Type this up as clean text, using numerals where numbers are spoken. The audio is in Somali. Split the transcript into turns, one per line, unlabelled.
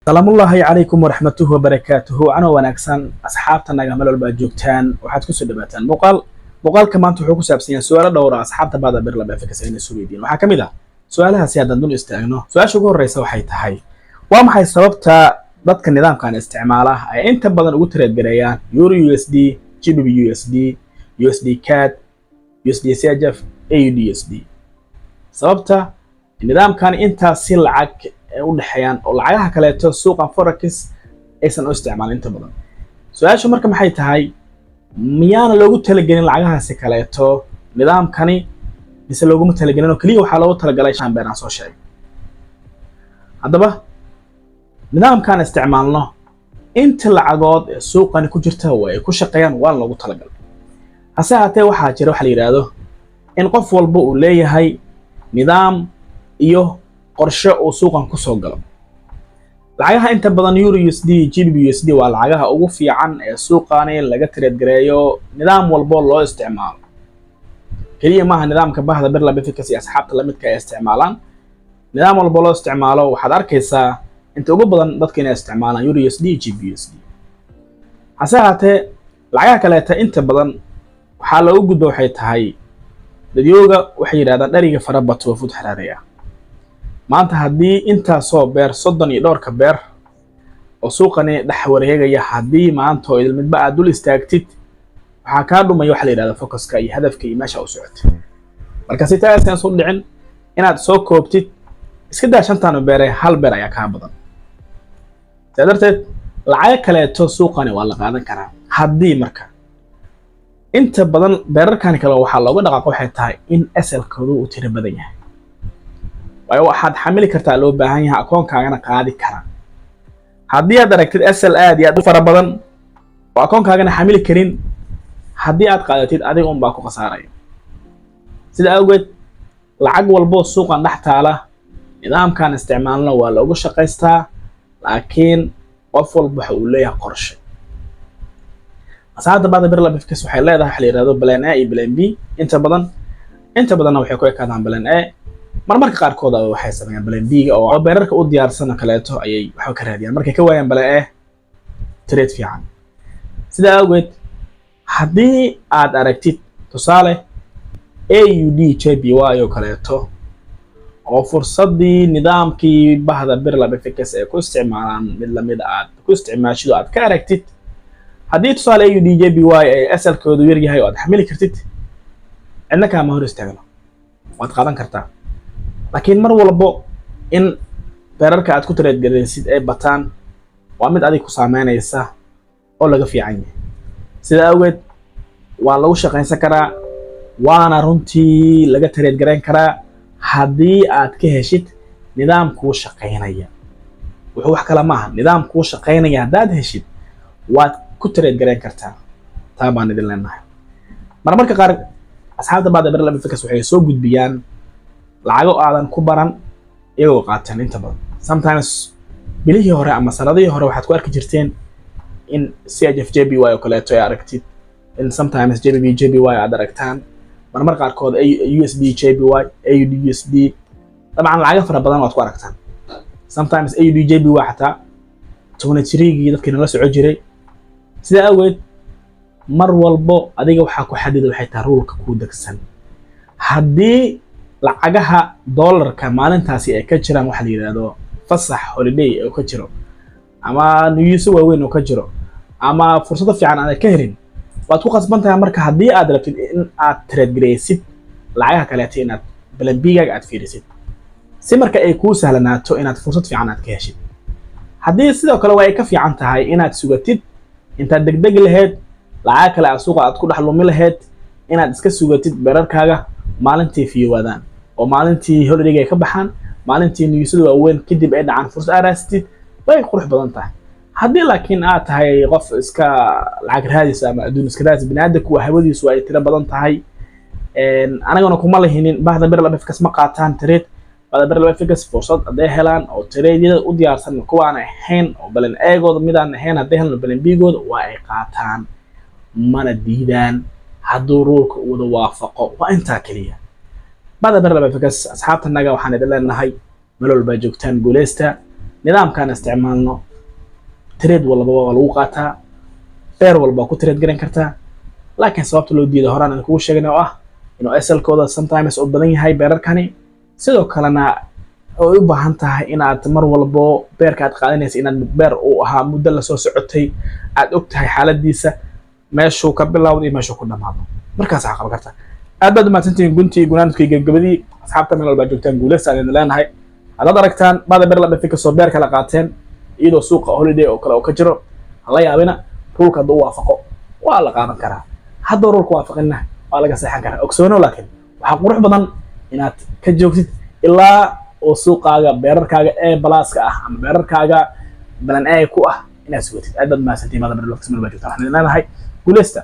سلام الله عليكم ورحمته وبركاته. أنا وناكسان أصحابتنا جمال الباجوكتان وحد كسر دباتان مقال كمان تحوكوا سابسين سؤال دورة أصحابتا بعد برلا بفكر سين السويدين وحكم إذا سؤالها سيادة دون استعانه سؤال شو قول رئيسه وحيد هاي وما حي سببتا ضدك النظام كان استعماله أي أنت بدل وترد جريان يورو يو اس دي جي بي يو اس دي يو اس دي كات يو اس دي سيجف اي يو دي اس دي سببتا النظام كان أنت سلعك ودحيان oo lacagaha kaleeto suuqa forex aysan u isticmaalin inta badan su'aashu marka maxay tahay miyaana loogu talagelin lacagahaasi kaleeto nidaamkani mise looguma talagelin oo kaliya waxa loogu talagalay shan been aan soo sheegay haddaba nidaamkan isticmaalno inta lacagood ee suuqani ku jirta way ku shaqeeyaan waa loogu talagalay hase haatee waxa jira waxa la yiraahdo in qof walba uu leeyahay nidaam iyo qorshe oo suuqan ku soo galo lacagaha inta badan euro USD GBP USD waa lacagaha ugu fiican ee suuqani laga trade gareeyo nidaam walba loo isticmaalo kaliya maaha nidaamka bahda birla bifkas iyo asxaabta la midka ay isticmaalaan nidaam walba loo isticmaalo waxaad arkaysaa inta ugu badan dadka inay isticmaalaan euro USD GBP USD hase haatee lacagaha kaleeta inta badan waxa loo gudbo waxay tahay dadyoga waxay yiraahdaan dhariga farabato fud xaraaraya maanta haddii inta soo beer 30 iyo dhowrka beer oo suuqani dhex wareegaya haddii maanta oo midba aad dul istaagtid waxa ka dhumay waxa la yiraahdo focuska iyo hadafka iyo meesha uu socdo marka si taasaan soo dhicin inaad soo koobtid iska daa shantan beeray hal beer ayaa ka badan tadarteed lacag kaleeto suuqani waa la qaadan karaa haddii marka inta badan beerarkan kale waxa looga dhaqaaqo waxay tahay in asalkoodu uu tiro badan yahay way waxaad xamili kartaa loo baahan yahay akoonkaagana qaadi kara haddii aad aragtid asal aad iyo aad u fara badan oo akoonkaagana xamili karin haddii aad qaadatid adiga un baa ku qasaaraya sida awgeed lacag walbo suuqan dhex taala nidaamkan isticmaalna waa loogu shaqaystaa laakiin qof walba waxa uu leeyahay qorshe asaada baada birla bifkas waxay leedahay waxa la yiraahdo plan A iyo plan B inta badan waxay ku ekaadaan plan A marmarka qaarkood waxay sameeyaan plan B oo beerarka u diyaarsan kaleeto ayay wax ka raadiyaan markay ka waayaan plan A trade fiican sida awgeed haddii aad aragtid tusaale AUD JPY oo kaleeto oo fursadii nidaamkii bahda birla bifkas ee ku isticmaalaan mid la mid aad ku isticmaashido aad ka aragtid haddii tusaale AUD JPY ay asalkoodu yar yahay oo aad xamili kartid innaka ma hor istaagno waad qaadan kartaa laakiin mar walba in beerarka aad ku trade gareysid ay bataan waa mid adiga ku saameynaysa oo laga fiican yahay sida awgeed waa lagu shaqeynsan karaa waana runtii laga trade gareyn karaa haddii aad ka heshid nidaam kuu shaqeynaya wuxuu wax kala maaha nidaam kuu shaqeynaya haddaad heshid waad ku trade gareyn kartaa taa baan idin leenahay marmarka qaar asxaabta baada birla bifkas waxay soo gudbiyaan lacago aadan ku baran iyagoo qaataan inta badan sometimes bilihii hore ama sanadihii hore waxaad ku arki jirteen in CHF JPY oo kaleeto ay aragtid in sometimes JPY aad aragtaan marmar qaarkood USD JPY AUD USD dabcan lacago fara badan waad ku aragtaan sometimes AUD JPY xataa 23gii dadkina la socon jiray sida awgeed mar walbo adiga waxa ku xadidan waxay tahay rulka ku dagsan haddii lacagaha dollarka maalintaasi ay ka jiraan waxa la yiraahdo fasax holiday oo ka jiro ama niyuuso waaweyn oo ka jiro ama fursado fiican aan ka helin waad ku qasbantahay marka haddii aad rabtid in aad trade gareysid lacagaha kaleeto inaad plan B-gaaga aad fiirisid si marka ay kuu sahlanaato inaad fursad fiican aad ka heshid haddii sidoo kale way ka fiican tahay inaad sugatid intaad degdeg lahayd lacag kale aad suuqa aad ku dhex lumi lahayd inaad iska sugatid beerarkaaga maalintii fiiwadaan oo maalintii holiday ay ka baxaan maalintii niyuusada waaweyn kadib ay dhacaan fursad aaraastid way qurux badan tahay haddii laakiin aad tahay qof iska lacag raadis ama adduun iska raadis binaadamku hawadiisu ay tiro badan tahay anagana kuma lahinin bahda birla bifkas ma qaataan trade bahda birla bifkas fursad haday helaan oo trade-yada u diyaarsan kuwa aan ahayn oo balan eegooda midaan ahayn haday helaan balan B-gooda waa ay qaataan mana diidaan hadduu ruulka wada waafaqo waa intaa kaliya بعد برا بفكس أصحاب النجا وحنا دلنا هاي ملول بجوكتان جوليستا nidaamkan isticmaalno trade walba waa lagu qaataa beer walba ku trade garan kartaa laakiin sababta loo diido horaan aan kugu sheegnay oo ah inuu SL-kooda sometimes oo badan yahay beerarkani sidoo kalena oo u baahan tahay inaad mar walba beerka aad qaadanaysa inaad beer uu ahaa muddo la soo socotay aad og tahay xaaladiisa meeshuu ka bilowday meeshuu ku dhamaado markaas waxa qaban kartaa aad baad maatantiin guntii gunaanadkii gabagabadii asxaabta meel walba joogtaan guulaysta aan leenahay hadaad aragtaan baada beer la dhafay kasoo beer kala qaateen iyadoo suuqa holiday oo kale oo ka jiro hala yaabina rulka hadduu waafaqo waa la qaadan karaa hadduu rulka waafaqina waa laga seexan karaa ogsoono laakiin waxaa qurux badan inaad ka joogtid ilaa oo suuqaaga beerarkaaga ee balaaska ah ama beerarkaaga balan ee ku ah inaad sugatid aad baad maasantiin baada beer la dhafay meel walba joogtaan waxaan leenahay guulaysta